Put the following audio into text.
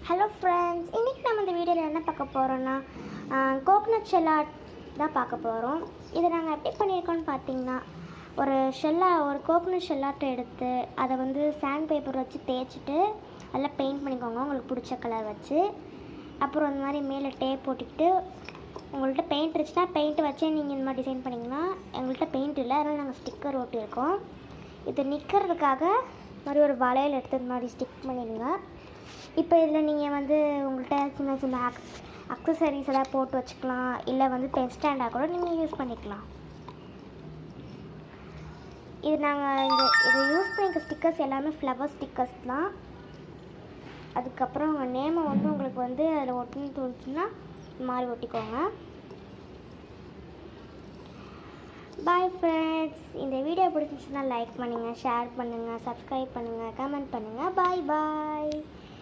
Hello friends, இன்றைக்கி நம்ம இந்த வீடியோவில் என்ன பார்க்க போகிறோன்னா கோகனட் ஷெல்லாட் தான் பார்க்க போகிறோம். இதை நாங்கள் எப்படி பண்ணியிருக்கோன்னு பார்த்தீங்கன்னா, ஒரு கோகனட் ஷெல்லாட்டை எடுத்து அதை சாண்ட் பேப்பர் வச்சு தேய்ச்சிட்டு அதில் பெயிண்ட் பண்ணிக்கோங்க உங்களுக்கு பிடிச்ச கலர் வச்சு. அப்புறம் இந்த மாதிரி மேலே டேப் போட்டுக்கிட்டு உங்கள்கிட்ட பெயிண்ட் இருந்துச்சுன்னா பெயிண்ட்டு வச்சே நீங்கள் இந்த மாதிரி டிசைன் பண்ணிங்கன்னா, எங்கள்கிட்ட பெயிண்ட் இல்லை, அதனால் நாங்கள் ஸ்டிக்கர் ஒட்டியிருக்கோம். இது நிற்கிறதுக்காக மாதிரி ஒரு வளையல் எடுத்து இந்த மாதிரி ஸ்டிக் பண்ணிடுங்க. இப்போ இதில் நீங்கள் உங்கள்கிட்ட சின்ன சின்ன அக்சசரிஸ் எல்லாம் போட்டு வச்சுக்கலாம், இல்லை பென் ஸ்டாண்டாக கூட நீங்கள் யூஸ் பண்ணிக்கலாம். இது நாங்கள் இதை யூஸ் பண்ணிக்க ஸ்டிக்கர்ஸ் எல்லாமே ஃப்ளவர் ஸ்டிக்கர்ஸ் தான். அதுக்கப்புறம் உங்கள் நேமை உங்களுக்கு அதில் ஒட்டணும்னு தோணுச்சுன்னா இந்த மாதிரி ஒட்டிக்கோங்க. பாய் ஃப்ரெண்ட்ஸ், இந்த வீடியோ பிடிச்சிருந்துச்சுன்னா லைக் பண்ணுங்கள், ஷேர் பண்ணுங்கள், சப்ஸ்கிரைப் பண்ணுங்கள், கமெண்ட் பண்ணுங்கள். பாய் பாய்.